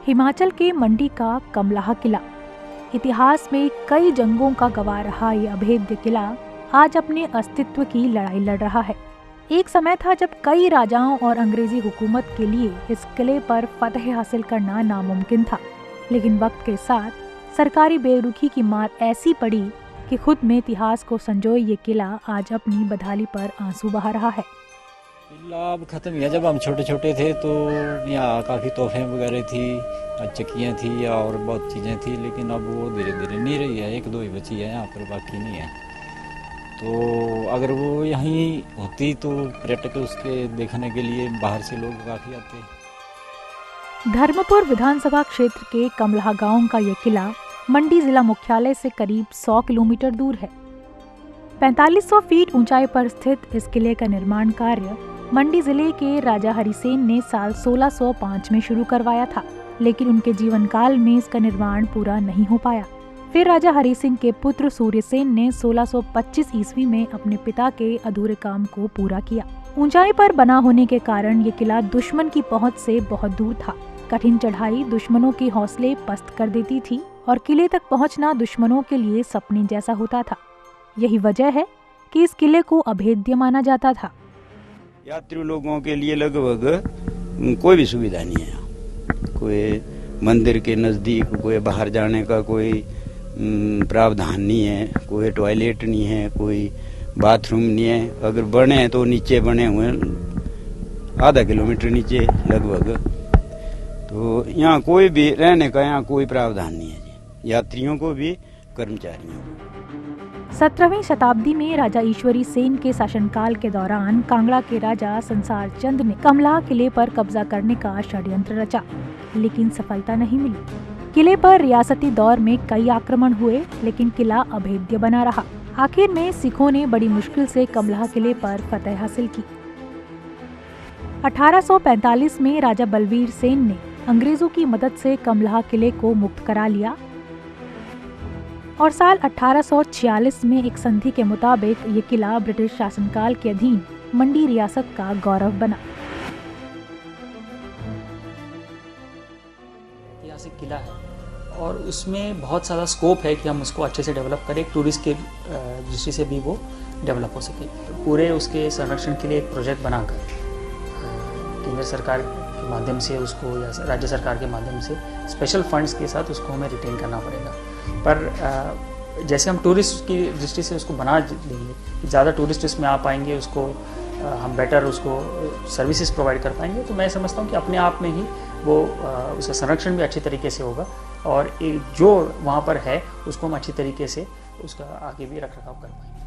हिमाचल के मंडी का कमलाह किला। इतिहास में कई जंगों का गवाह रहा ये अभेद्य किला आज अपने अस्तित्व की लड़ाई लड़ रहा है। एक समय था जब कई राजाओं और अंग्रेजी हुकूमत के लिए इस किले पर फतह हासिल करना नामुमकिन था, लेकिन वक्त के साथ सरकारी बेरुखी की मार ऐसी पड़ी कि खुद में इतिहास को संजोए ये किला आज अपनी बदहाली पर आंसू बहा रहा है। किला अब खत्म हुआ। जब हम छोटे छोटे थे तो यहाँ काफ़ी तोहफे वगैरह थी, चक्कियाँ थी और बहुत चीज़ें थी, लेकिन अब वो धीरे धीरे नहीं रही है। एक दो ही बची है यहाँ पर, बाकी नहीं है। तो अगर वो यहीं होती तो पर्यटक उसके देखने के लिए बाहर से लोग काफ़ी आते। धर्मपुर विधानसभा क्षेत्र के कमलाह गांव का ये किला मंडी जिला मुख्यालय से करीब 100 किलोमीटर दूर है। 4500 फीट ऊंचाई पर स्थित इस किले का निर्माण कार्य मंडी जिले के राजा हरिसेन ने साल 1605 में शुरू करवाया था, लेकिन उनके जीवन काल में इसका निर्माण पूरा नहीं हो पाया। फिर राजा हरि सिंह के पुत्र सूर्यसेन ने 1625 ईस्वी में अपने पिता के अधूरे काम को पूरा किया। ऊंचाई पर बना होने के कारण ये किला दुश्मन की पहुंच से बहुत दूर था। कठिन चढ़ाई दुश्मनों के हौसले पस्त कर देती थी और किले तक पहुंचना दुश्मनों के लिए सपने जैसा होता था। यही वजह है कि इस किले को अभेद्य माना जाता था। यात्री लोगों के लिए लगभग कोई भी सुविधा नहीं है। कोई मंदिर के नजदीक कोई बाहर जाने का कोई प्रावधान नहीं है, कोई टॉयलेट नहीं है, कोई बाथरूम नहीं है। अगर बने हैं तो नीचे बने हुए, आधा किलोमीटर नीचे लगभग। तो यहाँ कोई भी रहने का यहाँ कोई प्रावधान नहीं है जी, यात्रियों को भी कर्मचारियों को। 17वीं शताब्दी में राजा ईश्वरी सेन के शासनकाल के दौरान कांगड़ा के राजा संसार चंद ने कमलाह किले पर कब्जा करने का षड्यंत्र रचा, लेकिन सफलता नहीं मिली। किले पर रियासती दौर में कई आक्रमण हुए, लेकिन किला अभेद्य बना रहा। आखिर में सिखों ने बड़ी मुश्किल से कमलाह किले पर फतह हासिल की। 1845 में राजा बलवीर सेन ने अंग्रेजों की मदद से कमलाह किले को मुक्त करा लिया और साल 1846 में एक संधि के मुताबिक ये किला ब्रिटिश शासनकाल के अधीन मंडी रियासत का गौरव बना। ऐतिहासिक किला है और उसमें बहुत सारा स्कोप है कि हम उसको अच्छे से डेवलप करें, एक टूरिस्ट के दृष्टि से भी वो डेवलप हो सके। तो पूरे उसके संरक्षण के लिए एक प्रोजेक्ट बनाकर केंद्र सरकार के माध्यम से उसको या राज्य सरकार के माध्यम से स्पेशल फंड्स के साथ उसको हमें रिटेन करना पड़ेगा। पर जैसे हम टूरिस्ट की दृष्टि से उसको बना देंगे कि ज़्यादा टूरिस्ट इसमें आ पाएंगे, उसको हम बेटर उसको सर्विसेज प्रोवाइड कर पाएंगे, तो मैं समझता हूँ कि अपने आप में ही वो उसका संरक्षण भी अच्छी तरीके से होगा और जो वहाँ पर है उसको हम अच्छी तरीके से उसका आगे भी रखरखाव कर पाएंगे।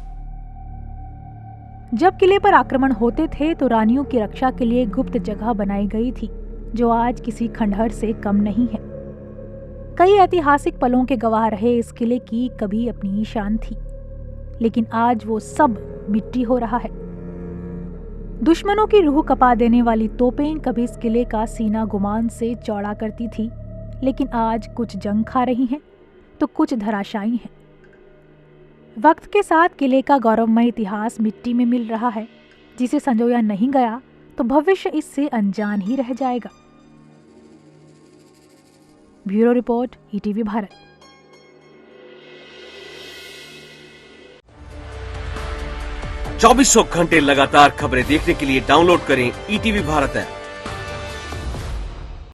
जब किले पर आक्रमण होते थे तो रानियों की रक्षा के लिए गुप्त जगह बनाई गई थी, जो आज किसी खंडहर से कम नहीं है। कई ऐतिहासिक पलों के गवाह रहे इस किले की कभी अपनी शान थी, लेकिन आज वो सब मिट्टी हो रहा है। दुश्मनों की रूह कपा देने वाली तोपें कभी इस किले का सीना गुमान से चौड़ा करती थी, लेकिन आज कुछ जंग खा रही हैं तो कुछ धराशायी हैं। वक्त के साथ किले का गौरवमय इतिहास मिट्टी में मिल रहा है, जिसे संजोया नहीं गया तो भविष्य इससे अनजान ही रह जाएगा। Bureau report, ETV Bharat. चौबीसों घंटे लगातार खबरें देखने के लिए डाउनलोड करें ईटीवी भारत ऐप।